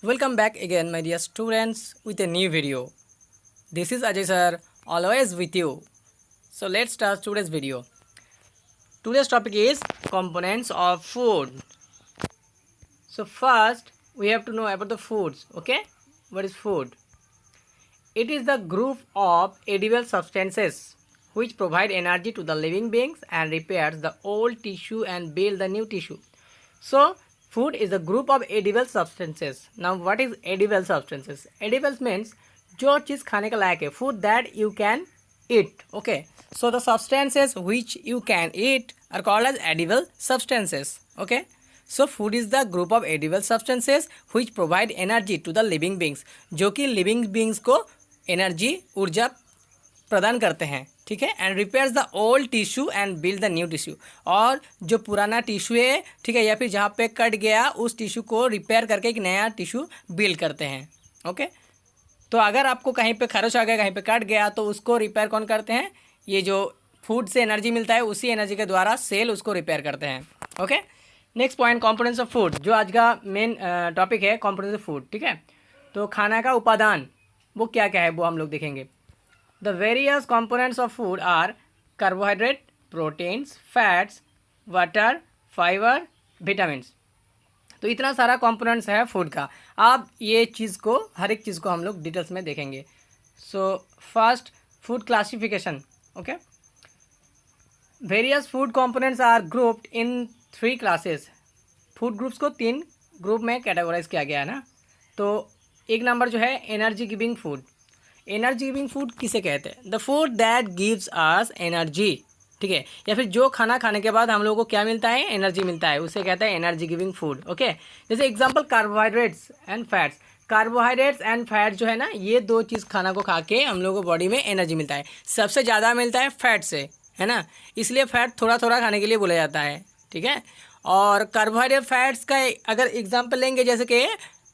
Welcome back again, my dear students, with a new video. This is Ajay sir, always with you. So let's start today's video. Today's topic is components of food. So first, we have to know about the foods. Okay, what is food? It is the group of edible substances which provide energy to the living beings and repairs the old tissue and build the new tissue. So food is a group of edible substances. Now what is edible substances? Edibles means जो चीज़ खाने का लायक है, food that you can eat. Okay, so the substances which you can eat are called as edible substances. Okay, so food is the group of edible substances which provide energy to the living beings, जो कि living beings को energy ऊर्जा प्रदान करते हैं. ठीक है. And repairs the old tissue and build the new tissue. और जो पुराना टिश्यू है, ठीक है, या फिर जहाँ पे कट गया उस टिश्यू को रिपेयर करके एक नया टिश्यू बिल्ड करते हैं. ओके, तो अगर आपको कहीं पे खरोच आ गया, कहीं पे कट गया, तो उसको रिपेयर कौन करते हैं? ये जो फूड से एनर्जी मिलता है उसी एनर्जी के द्वारा सेल उसको रिपेयर करते हैं. Okay, next point, components of food, जो आज का मेन टॉपिक है, कॉम्पोनेंट्स ऑफ फूड. ठीक है, तो खाना का उपादान वो क्या क्या है वो हम लोग देखेंगे. The various components of food are carbohydrate, proteins, fats, water, fibre, vitamins. तो इतना सारा कंपोनेंट्स है फूड का. अब ये चीज़ को, हर एक चीज़ को हम लोग डिटेल्स में देखेंगे. So first, food classification. Okay, various food components are grouped in 3 classes. Food groups को 3 ग्रुप में कैटेगराइज किया गया है ना. तो एक नंबर जो है energy giving food. Energy giving food किसे कहते हैं? The food that gives us energy. ठीक है, या फिर जो खाना खाने के बाद हम लोगों को क्या मिलता है? एनर्जी मिलता है, उसे कहते हैं एनर्जी गिविंग फूड. ओके, जैसे example carbohydrates and fats. Carbohydrates and fats जो है ना, ये 2 चीज़ खाना को खा के हम लोगों को बॉडी में एनर्जी मिलता है. सबसे ज़्यादा मिलता है फैट से, है ना, इसलिए फैट थोड़ा थोड़ा खाने के लिए बोला जाता है. ठीक है, और कार्बोहाइड्रेट फैट्स का अगर एग्जाम्पल लेंगे, जैसे कि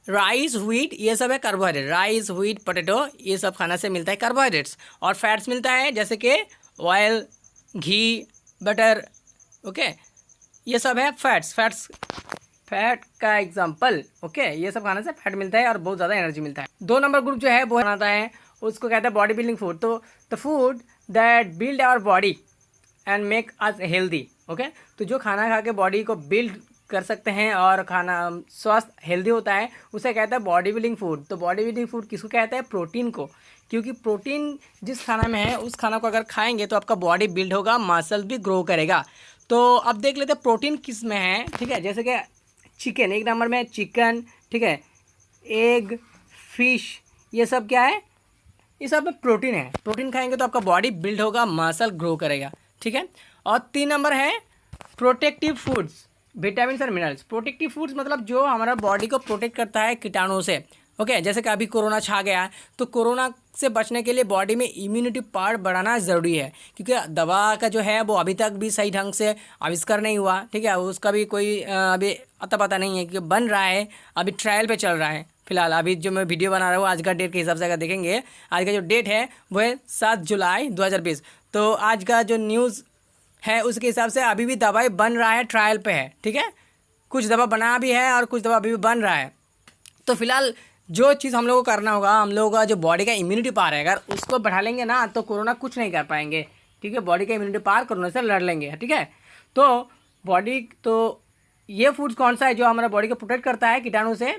राइस, व्हीट, ये सब है कार्बोहाइड्रेट. राइस, व्हीट, पोटैटो, ये सब खाना से मिलता है कार्बोहाइड्रेट्स. और फैट्स मिलता है जैसे कि ऑयल, घी, बटर. ओके, ये सब है फैट्स. फैट का एग्जांपल. ओके, ये सब खाने से फैट मिलता है और बहुत ज़्यादा एनर्जी मिलता है. 2 नंबर ग्रुप जो है वो बनाता है, उसको कहता है बॉडी बिल्डिंग फूड. तो the food that build our body and make us healthy. Okay, तो जो खाना खा के बॉडी को बिल्ड कर सकते हैं और खाना स्वस्थ हेल्दी होता है, उसे कहता है बॉडी बिल्डिंग फूड. तो बॉडी बिल्डिंग फूड किसको कहता है? प्रोटीन को. क्योंकि प्रोटीन जिस खाना में है उस खाना को अगर खाएंगे तो आपका बॉडी बिल्ड होगा, मसल भी ग्रो करेगा. तो अब देख लेते हैं प्रोटीन किस में है. ठीक है, जैसे कि चिकन, एक नंबर में चिकन. ठीक है, एग, फिश, ये सब क्या है? ये सब में प्रोटीन है. प्रोटीन खाएंगे तो आपका बॉडी बिल्ड होगा, मसल ग्रो करेगा. ठीक है, और 3 नंबर है प्रोटेक्टिव फूड्स, विटामिन और मिनरल्स. प्रोटेक्टिव फूड्स मतलब जो हमारा बॉडी को प्रोटेक्ट करता है कीटाणुओं से. ओके, जैसे कि अभी कोरोना छा गया, तो कोरोना से बचने के लिए बॉडी में इम्यूनिटी पावर बढ़ाना ज़रूरी है. क्योंकि दवा का जो है वो अभी तक भी सही ढंग से आविष्कार नहीं हुआ. ठीक है, उसका भी कोई अभी अता पता नहीं है कि बन रहा है, अभी ट्रायल पे चल रहा है फिलहाल. अभी जो मैं वीडियो बना रहा हूँ आज का डेट के हिसाब से अगर देखेंगे, आज का जो डेट है वो है 7 जुलाई 2020. तो आज का जो न्यूज़ है उसके हिसाब से अभी भी दवाई बन रहा है, ट्रायल पे है. ठीक है, कुछ दवा बना भी है और कुछ दवा अभी भी बन रहा है. तो फिलहाल जो चीज़ हम लोगों को करना होगा, हम लोगों का जो बॉडी का इम्यूनिटी पावर है, अगर उसको बढ़ा लेंगे ना तो कोरोना कुछ नहीं कर पाएंगे. ठीक है, बॉडी का इम्यूनिटी पावर कोरोना से लड़ लेंगे. ठीक है, तो बॉडी, तो ये फूड्स कौन सा है जो हमारा बॉडी को प्रोटेक्ट करता है कीटाणु से?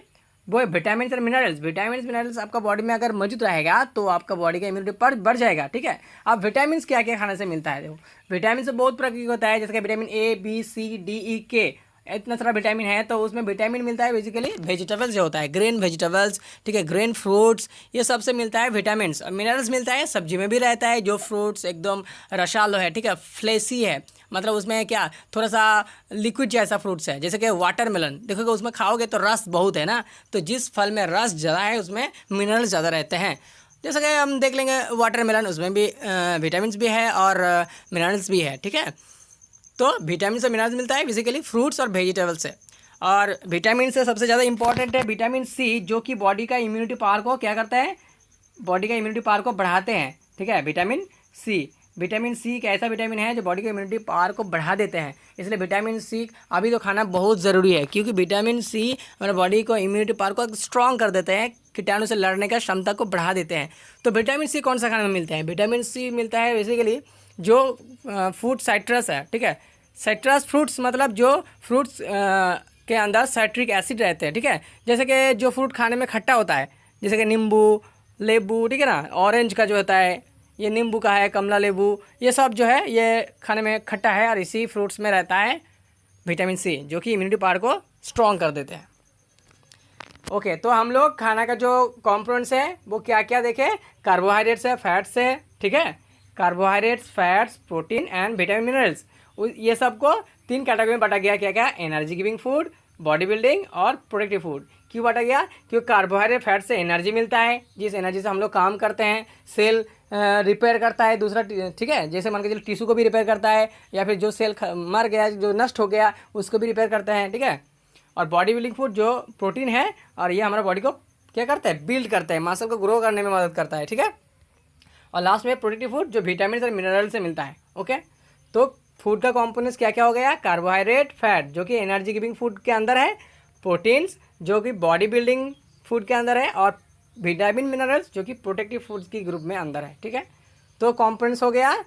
वो है विटामिन और मिनरल्स. विटामिन मिनरल्स आपका बॉडी में अगर मौजूद रहेगा तो आपका बॉडी का इम्यूनिटी पावर बढ़ जाएगा. ठीक है, अब विटामिन क्या क्या खाने से मिलता है? देखो, विटामिन से बहुत प्रकार की होता है, जैसे कि vitamin A, B, C, D, E, K, इतना सारा विटामिन है. तो उसमें विटामिन मिलता है बेसिकली वेजिटेबल्स जो होता है, ग्रीन वेजिटेबल्स. ठीक है, ग्रीन फ्रूट्स, ये सबसे मिलता है विटामिन. मिनरल्स मिलता है सब्जी में भी रहता है, जो फ्रूट्स एकदम रसालो है. ठीक है, फ्लेसी है, मतलब उसमें क्या थोड़ा सा लिक्विड जैसा फ्रूट्स है, जैसे कि वाटरमेलन. देखोगे उसमें खाओगे तो रस बहुत है ना, तो जिस फल में रस ज़्यादा है उसमें मिनरल्स ज़्यादा रहते हैं. जैसे कि हम देख लेंगे वाटरमेलन, उसमें भी विटामिन भी है और मिनरल्स भी है. ठीक है, तो विटामिन से मिनरल्स मिलता है बेसिकली फ्रूट्स और वेजिटेबल्स से. और विटामिन से सबसे ज़्यादा इंपॉर्टेंट है विटामिन सी, जो कि बॉडी का इम्यूनिटी पावर को क्या करता है? बॉडी का इम्यूनिटी पावर को बढ़ाते हैं. ठीक है, विटामिन सी. विटामिन सी एक ऐसा विटामिन है जो बॉडी के इम्यूनिटी पावर को बढ़ा देते हैं, इसलिए विटामिन सी अभी तो खाना बहुत ज़रूरी है, क्योंकि विटामिन सी हमारे बॉडी को इम्यूनिटी पावर को स्ट्रॉन्ग कर देते हैं, कीटाणु से लड़ने का क्षमता को बढ़ा देते हैं। तो विटामिन सी कौन सा खाने में मिलता है? विटामिन सी मिलता है बेसिकली जो फ्रूट साइट्रस है, ठीक है। साइट्रस फ्रूट्स मतलब जो फ्रूट्स के अंदर साइट्रिक एसिड रहते हैं, ठीक है। जैसे कि जो फ्रूट खाने में खट्टा होता है, जैसे कि नींबू, लेबू, ठीक है ना, ऑरेंज का जो होता है, ये नींबू का है, कमला लेबू, ये सब जो है ये खाने में खट्टा है, और इसी फ्रूट्स में रहता है विटामिन सी जो कि इम्यूनिटी पावर को स्ट्रॉन्ग कर देते हैं। ओके, तो हम लोग खाना का जो कंपोनेंट्स है वो क्या क्या देखें? कार्बोहाइड्रेट्स है, फैट्स है, ठीक है। Carbohydrates, fats, protein and vitamin minerals, ये सबको 3 कैटेगरी में बांटा गया। क्या क्या? Energy giving food, body building और प्रोडक्टिव फूड। क्यों बांटा गया? क्योंकि कार्बोहाइड्रेट फैट से एनर्जी मिलता है, जिस एनर्जी से हम लोग काम करते हैं। सेल रिपेयर करता है दूसरा, ठीक है, जैसे मान के चलो टिश्यू को भी रिपेयर करता है, या फिर जो सेल मर गया, जो नष्ट हो गया, उसको भी रिपेयर करते हैं, ठीक है। और बॉडी बिल्डिंग फूड जो प्रोटीन है, और ये हमारा बॉडी को क्या करता है? बिल्ड करता है, मसल को ग्रो करने में मदद करता है, ठीक है। और लास्ट में प्रोडक्टिव फूड जो विटामिन और मिनरल से मिलता है। ओके, तो फूड का कॉम्पोनेंट्स क्या क्या हो गया? कार्बोहाइड्रेट, फैट जो कि एनर्जी गिविंग फूड के अंदर है, प्रोटीन्स जो कि बॉडी बिल्डिंग फूड के अंदर है, और विटामिन मिनरल्स जो कि प्रोटेक्टिव फूड्स की ग्रुप में अंदर है, ठीक है। तो कॉम्पोनेंट्स हो गया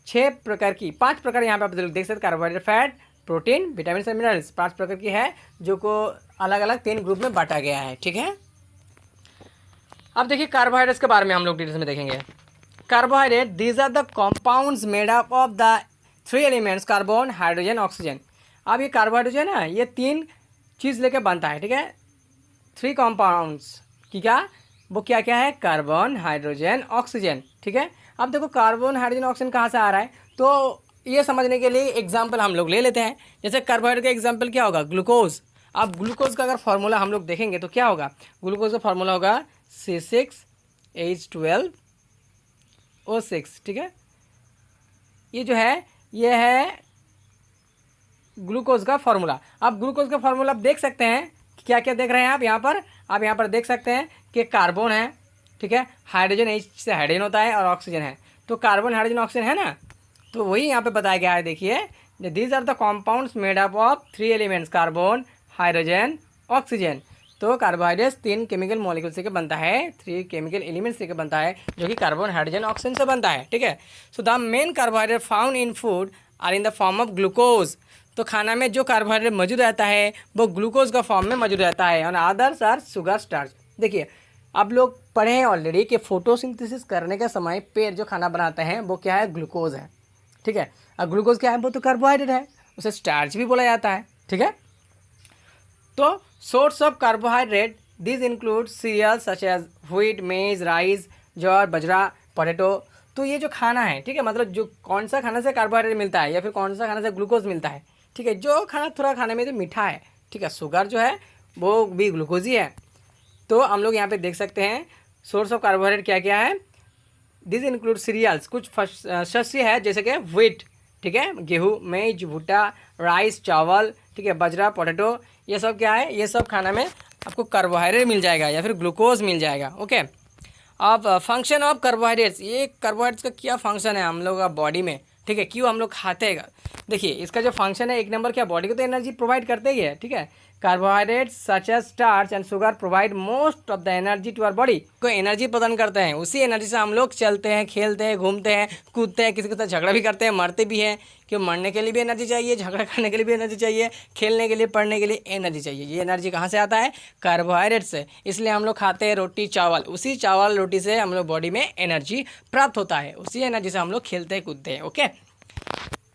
6 प्रकार की, 5 प्रकार यहाँ पे आप देख सकते, कार्बोहाइड्रेट, फैट, प्रोटीन, विटामिन और मिनरल्स, 5 प्रकार की है, जो को अलग अलग 3 ग्रुप में बांटा गया है, ठीक है। अब देखिए कार्बोहाइड्रेट्स के बारे में हम लोग डिटेल्स में देखेंगे। Carbohydrate, these are the compounds made up of the 3 elements carbon, hydrogen, oxygen. अब ये कार्बोहाइड्रेट जो है ना, ये 3 चीज़ लेके बनता है, ठीक है। 3 कॉम्पाउंड्स की क्या, वो क्या क्या है? कार्बन, हाइड्रोजन, ऑक्सीजन, ठीक है। अब देखो कार्बन, हाइड्रोजन, ऑक्सीजन कहाँ से आ रहा है, तो ये समझने के लिए एग्जाम्पल हम लोग ले लेते हैं। जैसे कार्बोहाइड्रेट का एग्जाम्पल क्या होगा? ग्लूकोज। अब ग्लूकोज का अगर फार्मूला हम लोग देखेंगे तो क्या होगा? ग्लूकोज का फार्मूला होगा C6H12O6, ठीक है। ये जो है ये है ग्लूकोज का फार्मूला। अब ग्लूकोज का फार्मूला आप देख सकते हैं, क्या क्या देख रहे हैं आप यहाँ पर? आप यहाँ पर देख सकते हैं कि कार्बन है, ठीक है, हाइड्रोजन, H से हाइड्रोजन होता है, और ऑक्सीजन है। तो कार्बन, हाइड्रोजन, ऑक्सीजन है ना, तो वही यहाँ पे बताया गया है। देखिए, these are the compounds made up of 3 elements carbon, hydrogen, oxygen. तो कार्बोहाइड्रेट्स 3 केमिकल मॉलिक्यूल से बनता है, 3 केमिकल एलिमेंट्स से बनता है, जो कि कार्बन, हाइड्रोजन, ऑक्सीजन से बनता है, ठीक है। So the main carbohydrate found in food are in the form of glucose. तो खाना में जो कार्बोहाइड्रेट मौजूद रहता है वो ग्लूकोज का फॉर्म में मौजूद रहता है, और अदर्स आर शुगर, स्टार्च। देखिए, आप लोग पढ़े हैं ऑलरेडी कि फोटोसिंथेसिस करने के समय पेड़ जो खाना बनाते हैं वो क्या है? ग्लूकोज है, ठीक है। और ग्लूकोज क्या है? वो तो कार्बोहाइड्रेट है, उसे स्टार्च भी बोला जाता है, ठीक है। तो source of carbohydrate, this include cereal such as wheat, maize, rice, jowar, bajra, potato. तो ये जो खाना है, ठीक है, मतलब जो कौन सा खाने से कार्बोहाइड्रेट मिलता है, या फिर कौन सा खाने से ग्लूकोज मिलता है, ठीक है। जो खाना थोड़ा खाने में तो मीठा है, ठीक है, शुगर जो है वो भी ग्लूकोज ही है। तो हम लोग यहाँ पे देख सकते हैं सोर्स ऑफ कार्बोहाइड्रेट क्या क्या है। दिस इंक्लूड सीरियल्स, कुछ शस्य है जैसे कि व्हीट, ठीक है, गेहूँ, मेज, भुट्टा, राइस, चावल, ठीक है, बजरा, पोटैटो, ये सब क्या है? ये सब खाना में आपको कार्बोहाइड्रेट मिल जाएगा या फिर ग्लूकोज मिल जाएगा, ओके। अब फंक्शन ऑफ कार्बोहाइड्रेट्स, ये कार्बोहाइड्रेट्स का क्या फंक्शन है हम लोग का बॉडी में, ठीक है, क्यों हम लोग खाते हैं? देखिए, इसका जो फंक्शन है, 1 नंबर क्या, बॉडी को तो एनर्जी प्रोवाइड करते ही है, ठीक है। Carbohydrates such as starch and sugar provide most of the energy to our body, को एनर्जी प्रदान करते हैं। उसी एनर्जी से हम लोग चलते हैं, खेलते हैं, घूमते हैं, कूदते हैं, किसी के साथ झगड़ा भी करते हैं, मरते भी हैं। क्यों? मरने के लिए भी एनर्जी चाहिए, झगड़ा करने के लिए भी एनर्जी चाहिए, खेलने के लिए, पढ़ने के लिए एनर्जी चाहिए। ये एनर्जी कहाँ से आता है? कार्बोहाइड्रेट से। इसलिए हम लोग खाते हैं रोटी, चावल। उसी चावल, रोटी से हम लोग बॉडी में एनर्जी प्राप्त होता है, उसी एनर्जी से हम लोग खेलते हैं, कूदते हैं, okay.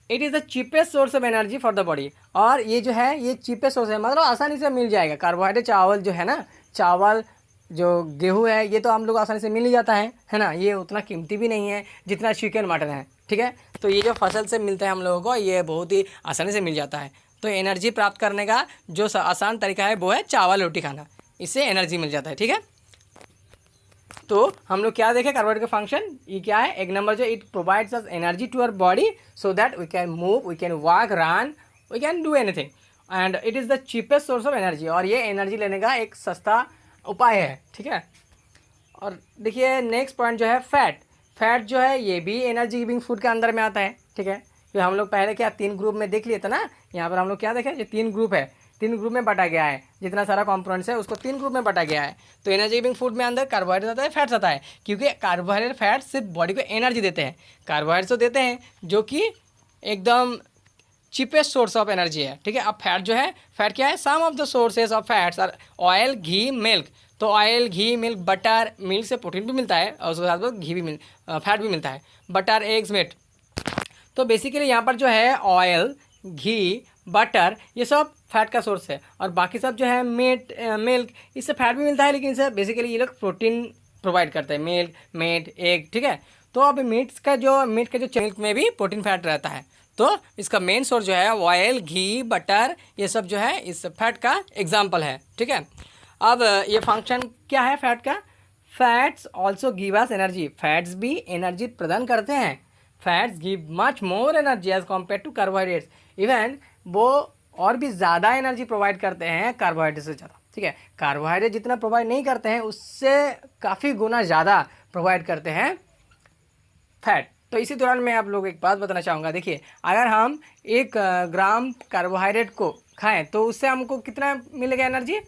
It is the cheapest source of energy for the body. और ये जो है ये चीपेस्ट सोर्स है, मतलब आसानी से मिल जाएगा। कार्बोहाइड्रेट, चावल जो है ना, चावल जो गेहूँ है, ये तो हम लोग आसानी से मिल ही जाता है ना। ये उतना कीमती भी नहीं है जितना चिकन, मटन है, ठीक है। तो ये जो फसल से मिलता है हम लोगों को, ये बहुत ही आसानी से मिल जाता है। तो एनर्जी प्राप्त करने का जो आसान तरीका है वो है चावल, रोटी खाना, इससे एनर्जी मिल जाता है, ठीक है। तो हम लोग क्या देखें कार्बोहाइड्रेट का फंक्शन, ये क्या है? 1 नंबर जो, it provides us energy to our body so that we can move, we can walk, run, we can do anything, and it is the cheapest source of energy. और ये energy लेने का एक सस्ता उपाय है, ठीक है। और देखिए नेक्स्ट पॉइंट जो है फैट। फैट जो है ये भी एनर्जी गिविंग फूड के अंदर में आता है, ठीक है। तो हम लोग पहले क्या 3 ग्रुप में देख लिए थे ना, यहाँ पर हम लोग क्या देखे, ये 3 ग्रुप है, 3 ग्रुप में बांटा गया है, जितना सारा कंपोनेंट्स है उसको 3 ग्रुप में बांटा गया है। तो एनर्जी गिविंग फूड में अंदर कार्बोहाइड्रेट आता है, फैट्स आता है, क्योंकि कार्बोहाइड्रेट फैट सिर्फ बॉडी को एनर्जी देते हैं। कार्बोहाइड्रेट तो देते हैं जो कि एकदम चीपेस्ट सोर्स ऑफ एनर्जी है, ठीक है। अब फैट जो है, फैट क्या है, some of the sources of fats are oil, ghee, milk. तो oil, ghee, milk, butter, milk से प्रोटीन भी मिलता है और उसके साथ साथ घी भी फैट भी मिलता है, बटर, एग्स, मीट। तो बेसिकली यहाँ पर जो है ऑयल, घी, बटर ये सब फैट का सोर्स है, और बाकी सब जो है मीट, मिल्क, इससे फैट भी मिलता है, लेकिन इससे बेसिकली ये लोग प्रोटीन प्रोवाइड करते हैं, मिल्क, मीट, एग, ठीक है। तो अब मिल्क का जो मिल्क में भी प्रोटीन फैट रहता है। तो इसका मेन सोर्स जो है ऑयल, घी, बटर ये सब जो है इस फैट का एग्जाम्पल है, ठीक है। अब ये फंक्शन क्या है फैट का, fats also give us energy, fats भी एनर्जी प्रदान करते हैं। Fats give much more energy as compare to carbohydrates, even वो और भी ज़्यादा एनर्जी प्रोवाइड करते हैं कार्बोहाइड्रेट से ज़्यादा, ठीक है। कार्बोहाइड्रेट जितना प्रोवाइड नहीं करते हैं उससे काफ़ी गुना ज़्यादा प्रोवाइड करते हैं फैट। तो इसी दौरान मैं आप लोग एक बात बताना चाहूँगा, देखिए अगर हम 1 ग्राम कार्बोहाइड्रेट को खाएं तो उससे हमको कितना मिलेगा एनर्जी,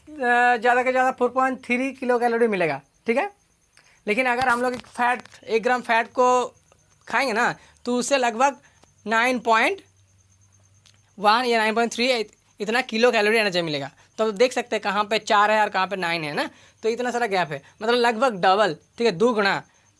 ज़्यादा से ज़्यादा 4.3 किलो कैलोरी मिलेगा, ठीक है। लेकिन अगर हम लोग 1 ग्राम फैट को खाएंगे ना तो उससे लगभग 9.1 या 9.3 इतना किलो कैलोरी एनर्जी मिलेगा। तो देख सकते हैं कहाँ पे 4 है और कहाँ पे 9 है ना, तो इतना सारा गैप है, मतलब लगभग डबल, ठीक है,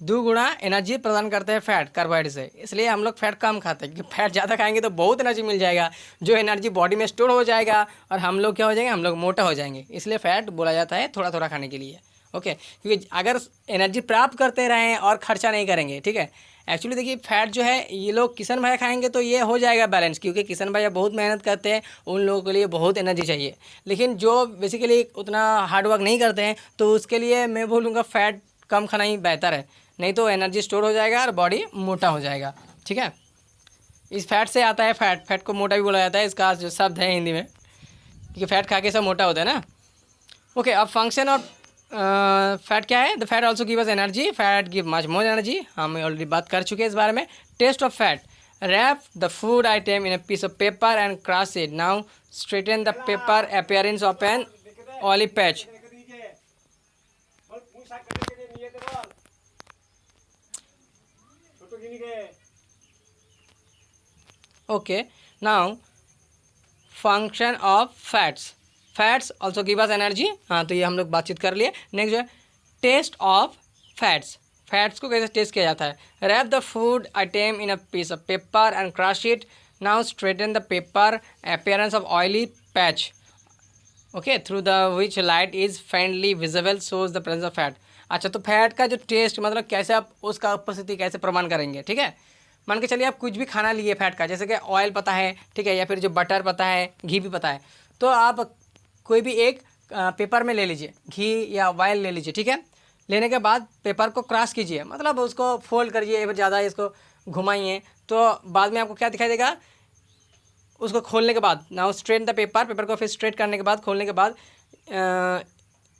2 गुना एनर्जी प्रदान करते हैं फैट कार्बोहाइड्रेट से। इसलिए हम लोग फैट कम खाते हैं, क्योंकि फैट ज़्यादा खाएंगे तो बहुत एनर्जी मिल जाएगा, जो एनर्जी बॉडी में स्टोर हो जाएगा और हम लोग क्या हो जाएंगे, हम लोग मोटा हो जाएंगे। इसलिए फैट बोला जाता है थोड़ा थोड़ा खाने के लिए, ओके। क्योंकि अगर एनर्जी प्राप्त करते रहें और खर्चा नहीं करेंगे, ठीक है। एक्चुअली देखिए फैट जो है ये लोग किशन भैया खाएंगे तो ये हो जाएगा बैलेंस, क्योंकि किशन भैया बहुत मेहनत करते हैं, उन लोगों के लिए बहुत एनर्जी चाहिए। लेकिन जो बेसिकली उतना हार्ड वर्क नहीं करते हैं तो उसके लिए मैं बोलूँगा फैट कम खाना ही बेहतर है, नहीं तो एनर्जी स्टोर हो जाएगा और बॉडी मोटा हो जाएगा, ठीक है। इस फैट से आता है फैट को मोटा भी बोला जाता है, इसका जो शब्द है हिंदी में, क्योंकि फैट खा के सब मोटा होता है ना, ओके। अब फंक्शन ऑफ फैट क्या है, the fat also give us energy, fat give much more energy, हम ऑलरेडी बात कर चुके हैं इस बारे में। Test of fat, wrap the food item in a piece of paper and crush it, now straighten the paper appearance of an oily patch. Okay, now function of fats, fats also give us energy, हाँ तो ये हम लोग बातचीत कर लिए। Next जो है टेस्ट ऑफ फैट्स, फैट्स को कैसे टेस्ट किया जाता है, wrap the food item in a piece of paper and crush it, now straighten the paper appearance of oily patch, okay, through the which light is faintly visible shows the presence of fat. अच्छा, तो fat का जो test मतलब कैसे आप उसका उपस्थिति कैसे प्रमाण करेंगे, ठीक है। मान के चलिए आप कुछ भी खाना लिए फैट का, जैसे कि ऑयल पता है, ठीक है, या फिर जो बटर पता है, घी भी पता है, तो आप कोई भी एक पेपर में ले लीजिए, घी या ऑयल ले लीजिए, ठीक है। लेने के बाद पेपर को क्रॉस कीजिए, मतलब उसको फोल्ड करिए, ज़्यादा इसको घुमाइए, तो बाद में आपको क्या दिखाई देगा, उसको खोलने के बाद, now straight the paper, paper को फिर स्ट्रेट करने के बाद, खोलने के बाद,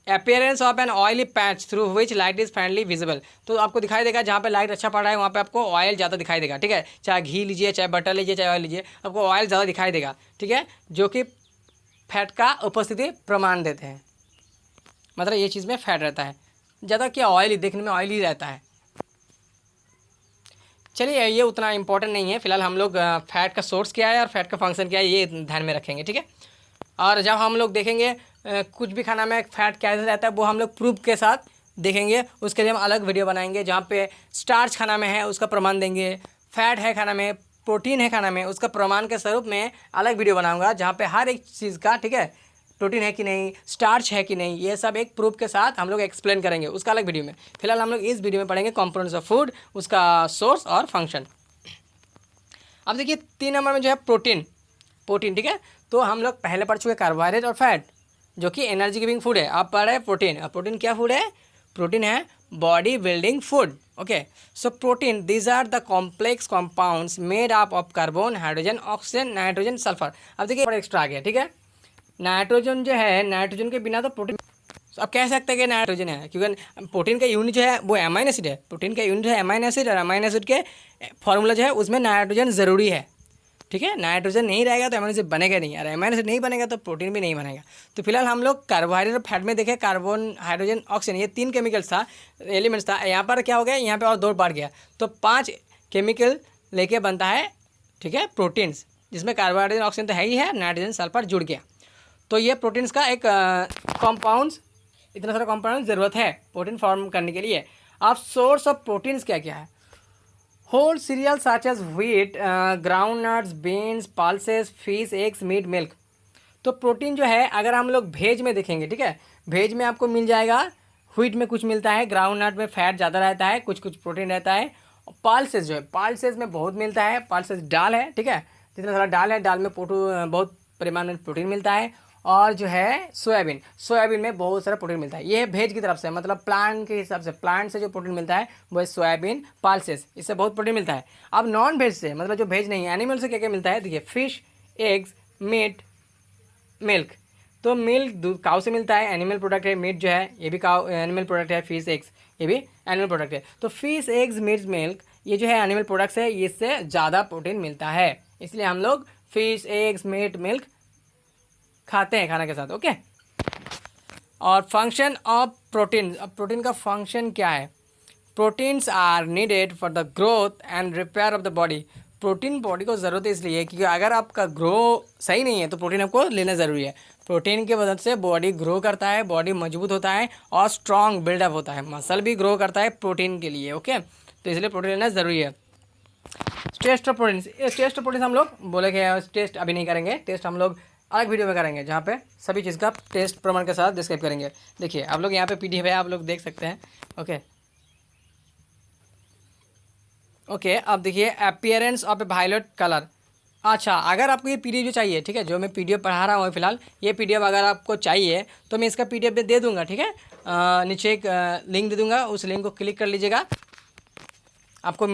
appearance of an oily patch through which light is finally visible, तो आपको दिखाई देगा जहाँ पे लाइट अच्छा पड़ रहा है वहाँ पे आपको ऑयल ज़्यादा दिखाई देगा, ठीक है। चाहे घी लीजिए, चाहे बटर लीजिए, चाहे ऑयल लीजिए, आपको ऑयल ज़्यादा दिखाई देगा, ठीक है, जो कि फैट का उपस्थिति प्रमाण देते हैं। मतलब ये चीज़ में फैट रहता है ज़्यादा, क्या ऑयली, देखने में ऑयली रहता है। चलिए ये उतना इंपॉर्टेंट नहीं है, फिलहाल हम लोग फैट का सोर्स क्या है और फैट का फंक्शन क्या है ये ध्यान में रखेंगे, ठीक है। और जब हम लोग देखेंगे कुछ भी खाना में फैट कैसे रहता है वो हम लोग प्रूफ के साथ देखेंगे, उसके लिए हम अलग वीडियो बनाएंगे जहाँ पे स्टार्च खाना में है उसका प्रमाण देंगे, फैट है खाना में, प्रोटीन है खाना में, उसका प्रमाण के स्वरूप में अलग वीडियो बनाऊंगा जहाँ पे हर एक चीज़ का, ठीक है, प्रोटीन है कि नहीं, स्टार्च है कि नहीं, ये सब एक प्रूफ के साथ हम लोग एक्सप्लेन करेंगे, उसका अलग वीडियो में। फिलहाल हम लोग इस वीडियो में पढ़ेंगे कंपोनेंट्स ऑफ फूड, उसका सोर्स और फंक्शन। अब देखिए 3 नंबर में जो है प्रोटीन, ठीक है। तो हम लोग पहले पढ़ चुके कार्बोहाइड्रेट और फैट जो कि एनर्जी गिविंग फूड है। आप पढ़ रहे हैं प्रोटीन, अब प्रोटीन क्या फूड है, प्रोटीन है body building food, okay. So protein, these are the complex compounds made up of carbon, hydrogen, oxygen, nitrogen, sulphur. अब देखिए एक्स्ट्रा आ गया, ठीक है। नाइट्रोजन जो है, नाइट्रोजन के बिना तो प्रोटीन, अब कह सकते हैं कि नाइट्रोजन है, क्योंकि प्रोटीन का यूनिट जो है वो अमाइनो एसिड है, प्रोटीन का यूनिट है अमाइनो एसिड, और अमाइनो एसिड के फॉर्मूला जो है उसमें नाइट्रोजन ज़रूरी है। ठीक है, नाइट्रोजन नहीं रहेगा तो अमाइनो एसिड बनेगा नहीं, और अमाइनो एसिड नहीं बनेगा तो प्रोटीन भी नहीं बनेगा। तो फिलहाल हम लोग कार्बोहाइड्रेट और फैट में देखें, कार्बन, हाइड्रोजन, ऑक्सीजन, ये 3 केमिकल्स था, एलिमेंट्स था। यहाँ पर क्या हो गया, यहाँ पे और 2 बढ़ गया, तो 5 केमिकल लेके बनता है, ठीक है, प्रोटीन्स, जिसमें कार्बोहाइड्रोजन, ऑक्सीजन तो है ही है, नाइट्रोजन, सल्फर जुड़ गया। तो ये प्रोटीन्स का एक कॉम्पाउंड्स, इतना सारा कॉम्पाउंड ज़रूरत है प्रोटीन फॉर्म करने के लिए। अब सोर्स ऑफ प्रोटीन्स क्या क्या है? Whole cereal such as wheat, ground nuts, beans, pulses, fish, eggs, meat, milk. तो प्रोटीन जो है अगर हम लोग वेज में देखेंगे, ठीक है, वेज में आपको मिल जाएगा, व्हीट में कुछ मिलता है, ग्राउंड नट में फैट ज़्यादा रहता है, कुछ कुछ प्रोटीन रहता है। पल्सेस जो है, पल्सेस में बहुत मिलता है, पल्सेस दाल है, ठीक है, जितना सारा दाल है, दाल में बहुत परिमाण में प्रोटीन मिलता है। और जो है सोयाबीन, सोयाबीन में बहुत सारा प्रोटीन मिलता है। ये है वेज की तरफ से, मतलब प्लांट के हिसाब से, प्लांट से जो प्रोटीन मिलता है वो है सोयाबीन, पल्सेस, इससे बहुत प्रोटीन मिलता है। अब नॉन वेज से, मतलब जो वेज नहीं है, एनिमल से क्या क्या मिलता है, देखिए, फिश, एग्स, मीट, मिल्क। तो मिल्क दूध काऊ से मिलता है, एनिमल प्रोडक्ट है। मीट जो है ये भी काऊ एनिमल प्रोडक्ट है। फिश, एग्स, ये भी एनिमल प्रोडक्ट है। तो फिश, एग्स, मीट, मिल्क, ये जो है एनिमल प्रोडक्ट्स है, इससे ज़्यादा प्रोटीन मिलता है, इसलिए हम लोग फिश, एग्स, मीट, मिल्क खाते हैं खाना के साथ। ओके, और फंक्शन ऑफ प्रोटीन, अब प्रोटीन का फंक्शन क्या है? Proteins are needed for the growth and repair of the body. Protein body को ज़रूरत है इसलिए क्योंकि अगर आपका ग्रो सही नहीं है तो प्रोटीन आपको लेना ज़रूरी है। प्रोटीन की वजह से बॉडी ग्रो करता है, बॉडी मजबूत होता है और स्ट्रॉन्ग बिल्डअप होता है, मसल भी ग्रो करता है प्रोटीन के लिए। ओके, तो इसलिए प्रोटीन लेना ज़रूरी है। Test of protein, test of protein हम लोग बोलेंगे, टेस्ट अभी नहीं करेंगे, टेस्ट हम लोग अलग वीडियो में करेंगे, जहाँ पे सभी चीज़ का टेस्ट प्रमाण के साथ डिस्क्राइब करेंगे। देखिए आप लोग यहाँ पे पीडीएफ है, आप लोग देख सकते हैं। ओके ओके, अब देखिए appearance of a violet colour. अच्छा, अगर आपको ये पीडीएफ जो चाहिए, ठीक है, जो मैं पीडीएफ पढ़ा रहा हूँ फिलहाल, ये पीडीएफ अगर आपको चाहिए तो मैं इसका पीडीएफ दे दूँगा, ठीक है। नीचे एक लिंक दे दूँगा, उस लिंक को क्लिक कर लीजिएगा, आपको